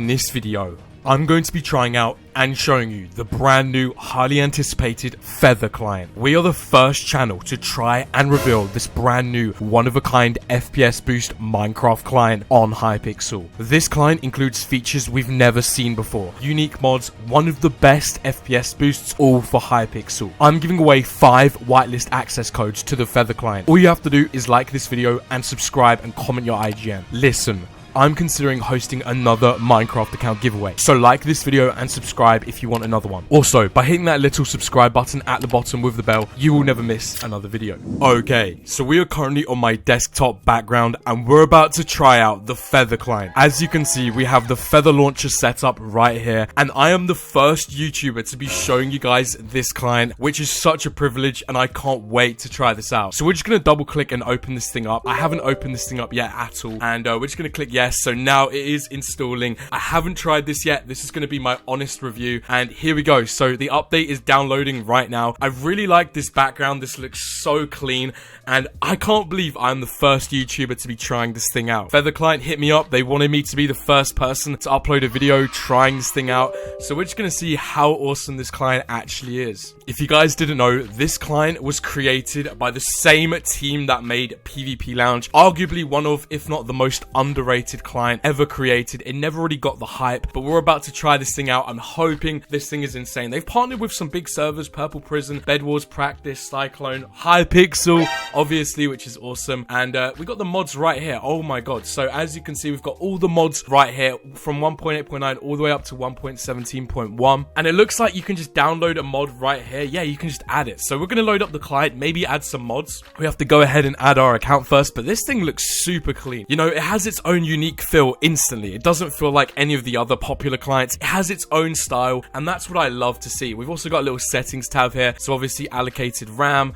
In this video, I'm going to be trying out and showing you the brand new, highly anticipated Feather client. We are the first channel to try and reveal this brand new, one-of-a-kind FPS boost Minecraft client on Hypixel. This client includes features we've never seen before, unique mods, one of the best FPS boosts, all for Hypixel. I'm giving away 5 whitelist access codes to the Feather client. All you have to do is like this video and subscribe and comment your IGN. Listen, I'm considering hosting another Minecraft account giveaway, so like this video and subscribe if you want another one. Also, by hitting that little subscribe button at the bottom with the bell, you will never miss another video. Okay, so we are currently on my desktop background and we're about to try out the Feather client. As you can see, we have the Feather launcher set up right here, and I am the first YouTuber to be showing you guys this client, which is such a privilege, and I can't wait to try this out. So we're just going to double click and open this thing up. I haven't opened this thing up yet at all, and we're just going to click yes. So now it is installing. I haven't tried this yet. This is going to be my honest review, and here we go. So the update is downloading right now. I really like this background. This looks so clean, and I can't believe I'm the first YouTuber to be trying this thing out. Feather client hit me up. They wanted me to be the first person to upload a video trying this thing out, so we're just going to see how awesome this client actually is. If you guys didn't know, this client was created by the same team that made PvPLounge, arguably one of, if not the most underrated client ever created. It never really got the hype, but we're about to try this thing out. I'm hoping this thing is insane. They've partnered with some big servers: Purple Prison, Bed Wars Practice, Cyclone, Hypixel, obviously, which is awesome. And we got the mods right here. Oh my god. So as you can see, we've got all the mods right here from 1.8.9 all the way up to 1.17.1, and it looks like you can just download a mod right here. Yeah, you can just add it. So we're going to load up the client, maybe add some mods. We have to go ahead and add our account first, but this thing looks super clean. You know, it has its own unique feel instantly. It doesn't feel like any of the other popular clients. It has its own style, and that's what I love to see. We've also got a little settings tab here, so obviously allocated RAM,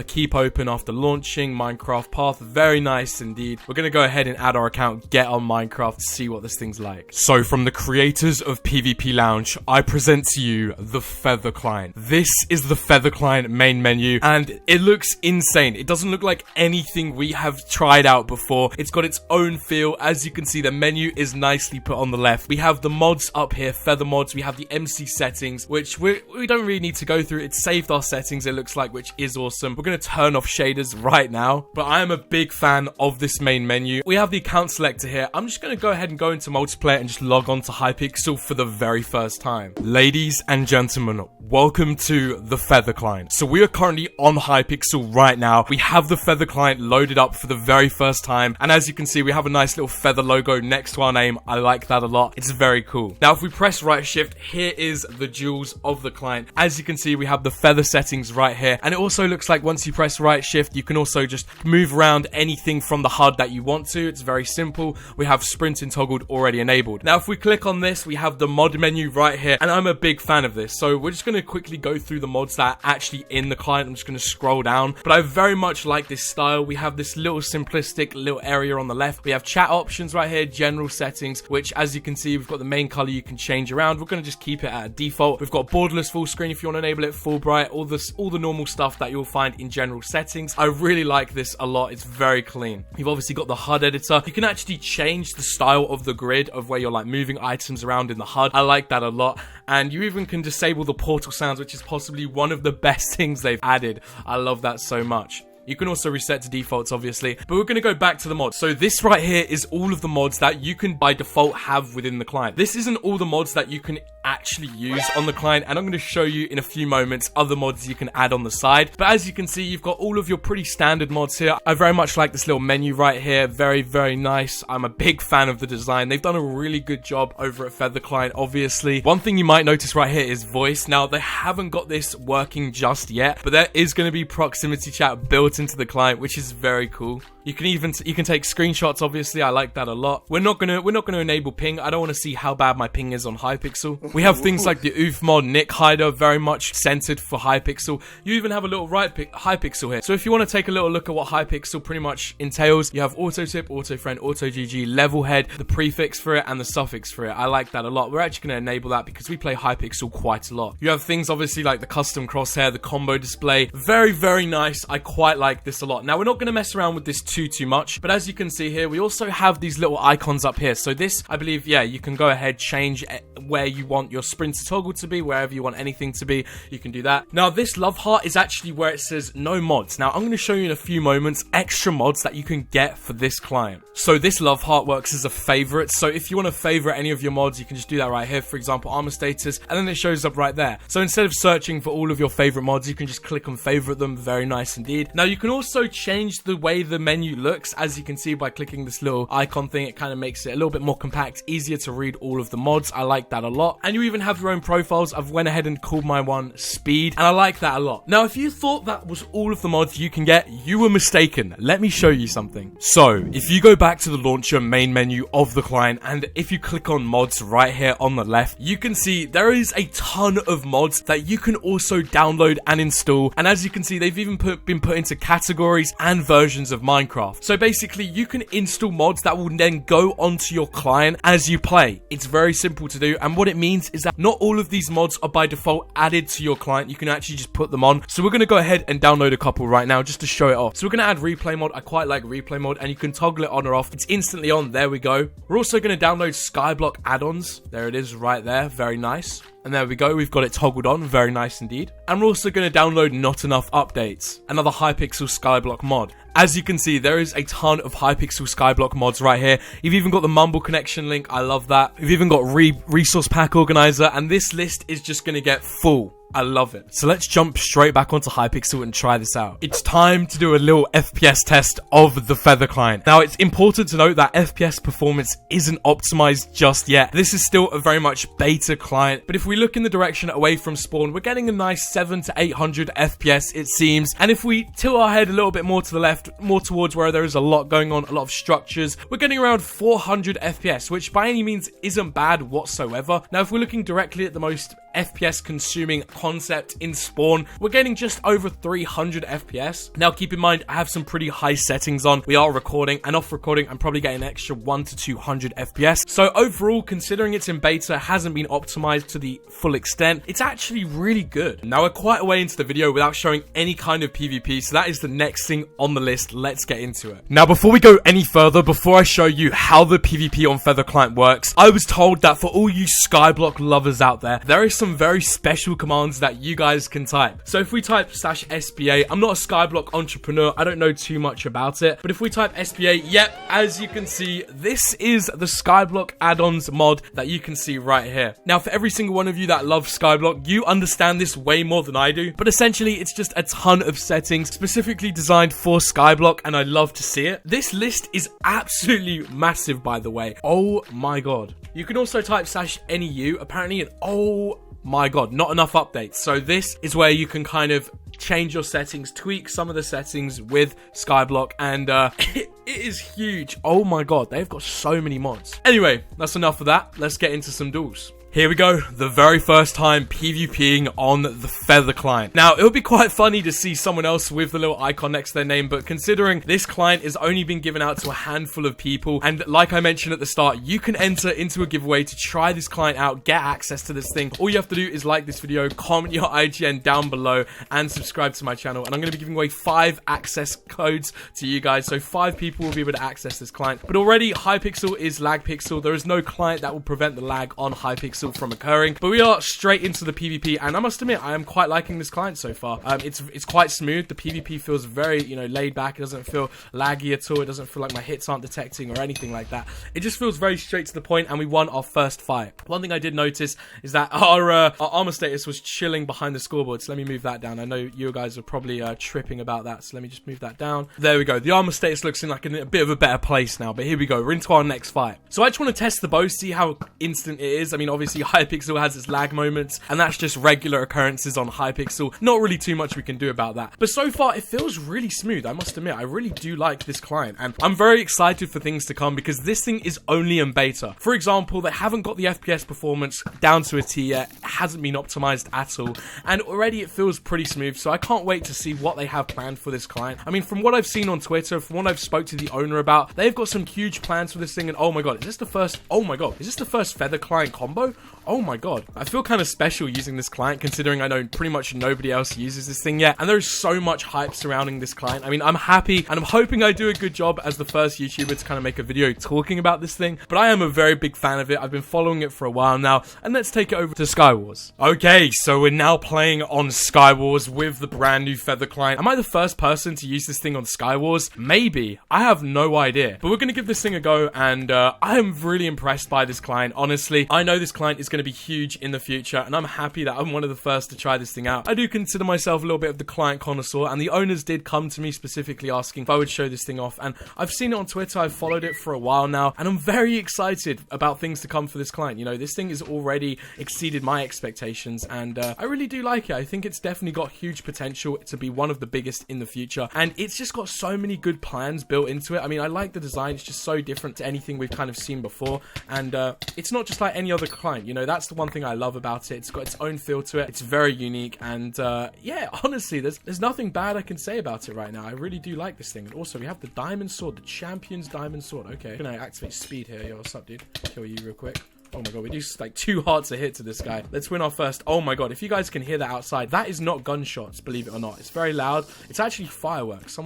keep open after launching, Minecraft path, very nice indeed. We're gonna go ahead and add our account, get on Minecraft, to see what this thing's like. So from the creators of PvPLounge, I present to you the Feather client. This is the Feather client main menu, and it looks insane. It doesn't look like anything we have tried out before. It's got its own feel. As you can see, the menu is nicely put on the left. We have the mods up here, Feather mods. We have the MC settings, which we don't really need to go through. It's saved our settings, it looks like, which is awesome. We're going to turn off shaders right now, but I am a big fan of this main menu. We have the account selector here. I'm just going to go ahead and go into multiplayer and just log on to Hypixel for the very first time. Ladies and gentlemen, welcome to the Feather client. So we are currently on Hypixel right now. We have the Feather client loaded up for the very first time, and as you can see, we have a nice little feather logo next to our name. I like that a lot. It's very cool. Now if we press right shift, here is the jewels of the client. As you can see, we have the feather settings right here, and it also looks like once you press right shift, you can also just move around anything from the HUD that you want to. It's very simple. We have sprinting toggled already enabled. Now if we click on this, we have the mod menu right here, and I'm a big fan of this. So we're just going to quickly go through the mods that are actually in the client. I'm just going to scroll down, but I very much like this style. We have this little simplistic little area on the left. We have chat options right here, general settings, which as you can see, we've got the main color you can change around. We're going to just keep it at a default. We've got borderless full screen if you want to enable it, full bright, all the normal stuff that you'll find in general settings. I really like this a lot. It's very clean. You've obviously got the HUD editor. You can actually change the style of the grid of where you're like moving items around in the HUD. I like that a lot. And you even can disable the portal sounds, which is possibly one of the best things they've added. I love that so much. You can also reset to defaults, obviously, but we're going to go back to the mods. So this right here is all of the mods that you can by default have within the client. This isn't all the mods that you can actually use on the client, and I'm going to show you in a few moments other mods you can add on the side. But as you can see, you've got all of your pretty standard mods here. I very much like this little menu right here. Very, very nice. I'm a big fan of the design. They've done a really good job over at Feather client, obviously. One thing you might notice right here is voice. Now, they haven't got this working just yet, but there is going to be proximity chat built into the client, which is very cool. You can take screenshots, obviously. I like that a lot. We're not gonna enable ping. I don't want to see how bad my ping is on Hypixel. We have things like the oof mod, Nick Hider, very much centered for Hypixel. You even have a little Hypixel here. So if you want to take a little look at what Hypixel pretty much entails, you have auto tip, auto friend, auto GG, level head, the prefix for it, and the suffix for it. I like that a lot. We're actually going to enable that because we play Hypixel quite a lot. You have things obviously like the custom crosshair, the combo display. Very, very nice. I quite like like this a lot. Now, we're not going to mess around with this too much, but as you can see here, we also have these little icons up here. So this, I believe, yeah, you can go ahead, change where you want your sprinter toggle to be, wherever you want anything to be, you can do that. Now, this love heart is actually where it says no mods. Now, I'm going to show you in a few moments extra mods that you can get for this client. So this love heart works as a favorite. So if you want to favorite any of your mods, you can just do that right here. For example, armor status, and then it shows up right there. So instead of searching for all of your favorite mods, you can just click on favorite them. Very nice indeed. Now, you can also change the way the menu looks. As you can see by clicking this little icon thing, it kind of makes it a little bit more compact, easier to read all of the mods. I like that a lot. And you even have your own profiles. I've went ahead and called my one Speed, and I like that a lot. Now, if you thought that was all of the mods you can get, you were mistaken. Let me show you something. So if you go back to the launcher main menu of the client, and if you click on mods right here on the left, you can see there is a ton of mods that you can also download and install. And as you can see, they've even been put into categories and versions of Minecraft. So basically, you can install mods that will then go onto your client as you play. It's very simple to do, and what it means is that not all of these mods are by default added to your client. You can actually just put them on. So we're going to go ahead and download a couple right now just to show it off. So we're going to add replay mode. I quite like replay mode, and you can toggle it on or off. It's instantly on. There we go. We're also going to download Skyblock add-ons. There it is right there. Very nice. And there we go, we've got it toggled on, very nice indeed. And we're also going to download Not Enough Updates, another Hypixel Skyblock mod. As you can see, there is a ton of Hypixel Skyblock mods right here. You've even got the Mumble connection link, I love that. You've even got Resource Pack Organizer, and this list is just going to get full. I love it. So let's jump straight back onto Hypixel and try this out. It's time to do a little FPS test of the Feather client. Now, it's important to note that FPS performance isn't optimized just yet. This is still a very much beta client, but if we look in the direction away from spawn, we're getting a nice 700 to 800 FPS, it seems. And if we tilt our head a little bit more to the left, more towards where there is a lot going on, a lot of structures, we're getting around 400 FPS, which by any means isn't bad whatsoever. Now, if we're looking directly at the most FPS consuming concept in spawn, we're getting just over 300 FPS. Now, keep in mind, I have some pretty high settings on. We are recording, and off recording, I'm probably getting an extra 1 to 200 FPS. So overall, considering it's in beta, hasn't been optimized to the full extent, it's actually really good. Now, we're quite a way into the video without showing any kind of PvP, so that is the next thing on the list. Let's get into it. Now, before we go any further, before I show you how the PvP on Feather Client works, I was told that for all you Skyblock lovers out there, there is some very special commands that you guys can type. So if we type /SBA, I'm not a Skyblock entrepreneur, I don't know too much about it, but if we type SBA, yep, as you can see, this is the Skyblock add-ons mod that you can see right here. Now, for every single one of you that love Skyblock, you understand this way more than I do, but essentially it's just a ton of settings specifically designed for Skyblock, and I love to see it. This list is absolutely massive, by the way. Oh my god. You can also type /NEU, apparently, and oh my god, not enough updates. So this is where you can kind of change your settings, tweak some of the settings with Skyblock, and it is huge. Oh my god, they've got so many mods. Anyway, that's enough of that. Let's get into some duels. Here we go, the very first time PvPing on the Feather client. Now, it would be quite funny to see someone else with the little icon next to their name, but considering this client has only been given out to a handful of people, and like I mentioned at the start, you can enter into a giveaway to try this client out, get access to this thing. All you have to do is like this video, comment your IGN down below, and subscribe to my channel. And I'm going to be giving away 5 access codes to you guys, so 5 people will be able to access this client. But already, Hypixel is lag pixel. There is no client that will prevent the lag on Hypixel from occurring, but we are straight into the PvP, and I must admit, I am quite liking this client so far. It's quite smooth. The PvP feels very, laid back. It doesn't feel laggy at all. It doesn't feel like my hits aren't detecting or anything like that. It just feels very straight to the point, and we won our first fight. One thing I did notice is that our armor status was chilling behind the scoreboard, so let me move that down. I know you guys are probably tripping about that, so let me just move that down. There we go. The armor status looks in like a bit of a better place now, but here we go. We're into our next fight. So I just want to test the bow, see how instant it is. I mean, obviously, Hypixel has its lag moments, and that's just regular occurrences on Hypixel. Not really too much we can do about that. But so far, it feels really smooth, I must admit. I really do like this client, and I'm very excited for things to come because this thing is only in beta. For example, they haven't got the FPS performance down to a T yet. It hasn't been optimized at all, and already it feels pretty smooth, so I can't wait to see what they have planned for this client. I mean, from what I've seen on Twitter, from what I've spoke to the owner about, they've got some huge plans for this thing, and oh my god, is this the first Feather client combo? Oh my god, I feel kind of special using this client considering I know pretty much nobody else uses this thing yet, and there's so much hype surrounding this client. I mean, I'm happy and I'm hoping I do a good job as the first YouTuber to kind of make a video talking about this thing, but I am a very big fan of it. I've been following it for a while now, and let's take it over to Skywars. Okay, so we're now playing on Skywars with the brand new Feather client. Am I the first person to use this thing on Skywars? Maybe. I have no idea, but we're going to give this thing a go, and I am really impressed by this client. Honestly, I know this client is going to be huge in the future, and I'm happy that I'm one of the first to try this thing out. I do consider myself a little bit of the client connoisseur, and the owners did come to me specifically asking if I would show this thing off, and I've seen it on Twitter. I've followed it for a while now, and I'm very excited about things to come for this client. You know, this thing has already exceeded my expectations, and I really do like it. I think it's definitely got huge potential to be one of the biggest in the future, and it's just got so many good plans built into it. I mean, I like the design. It's just so different to anything we've kind of seen before, and it's not just like any other client. You know, that's the one thing I love about it. It's got its own feel to it. It's very unique, and yeah, honestly, there's nothing bad I can say about it right now. I really do like this thing. And also, we have the diamond sword, the champion's diamond sword. Okay, I'm gonna activate speed here. Yo, what's up, dude? Kill you real quick. Oh my god, we do like 2 hearts a hit to this guy. Let's win our first. Oh my god, if you guys can hear that outside, that is not gunshots, believe it or not. It's very loud. It's actually fireworks.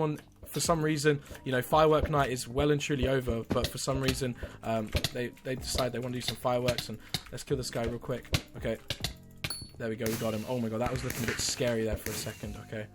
For some reason, you know, firework night is well and truly over, but for some reason, they decide they want to do some fireworks, and let's kill this guy real quick. Okay, there we go, we got him. Oh my god, that was looking a bit scary there for a second. Okay,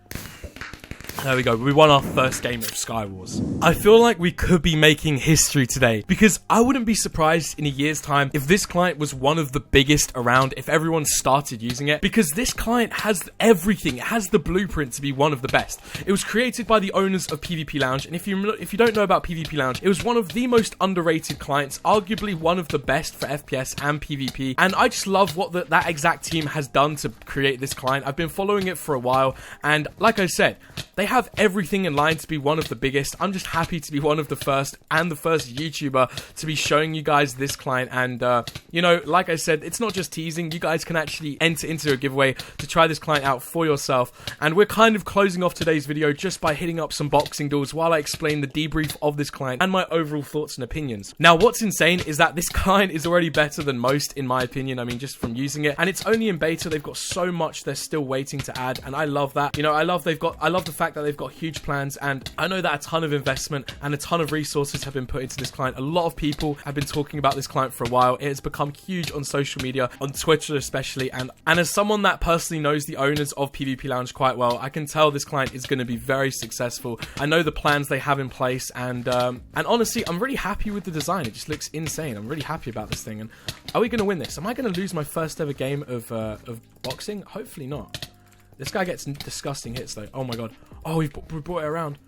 there we go. We won our first game of Skywars. I feel like we could be making history today, because I wouldn't be surprised in a year's time if this client was one of the biggest around, if everyone started using it, because this client has everything. It has the blueprint to be one of the best. It was created by the owners of PvPLounge, and if you don't know about PvPLounge, it was one of the most underrated clients, arguably one of the best for FPS and PvP, and I just love what that exact team has done to create this client. I've been following it for a while, and like I said, they have everything in line to be one of the biggest. I'm just happy to be one of the first, and the first YouTuber to be showing you guys this client. And you know, like I said, it's not just teasing. You guys can actually enter into a giveaway to try this client out for yourself. And we're kind of closing off today's video just by hitting up some boxing duels while I explain the debrief of this client and my overall thoughts and opinions. Now, what's insane is that this client is already better than most, in my opinion. I mean, just from using it, and it's only in beta. They've got so much they're still waiting to add, and I love that. You know, I love the fact that they've got huge plans, and I know that a ton of investment and a ton of resources have been put into this client. A lot of people have been talking about this client for a while. It has become huge on social media, on Twitter especially, and as someone that personally knows the owners of PvPLounge quite well, I can tell this client is going to be very successful. I know the plans they have in place, and honestly, I'm really happy with the design. It just looks insane. I'm really happy about this thing. And are we going to win this? Am I going to lose my first ever game of boxing? Hopefully not. This guy gets disgusting hits though. Oh my god. Oh, we brought it around.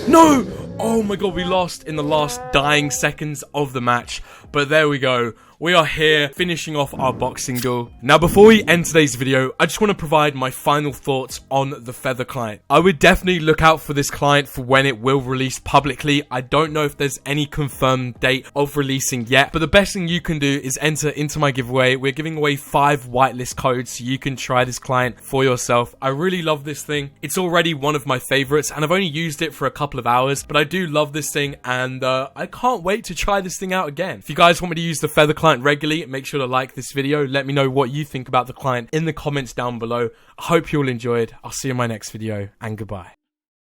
No! Oh my god, we lost in the last dying seconds of the match. But there we go. We are here, finishing off our boxing duel. Now, before we end today's video, I just want to provide my final thoughts on the Feather client. I would definitely look out for this client for when it will release publicly. I don't know if there's any confirmed date of releasing yet, but the best thing you can do is enter into my giveaway. We're giving away 5 whitelist codes so you can try this client for yourself. I really love this thing. It's already one of my favorites, and I've only used it for a couple of hours, but I do love this thing, and I can't wait to try this thing out again. If you guys want me to use the Feather client regularly, make sure to like this video. Let me know what you think about the client in the comments down below. I hope you all enjoyed. I'll see you in my next video, and goodbye.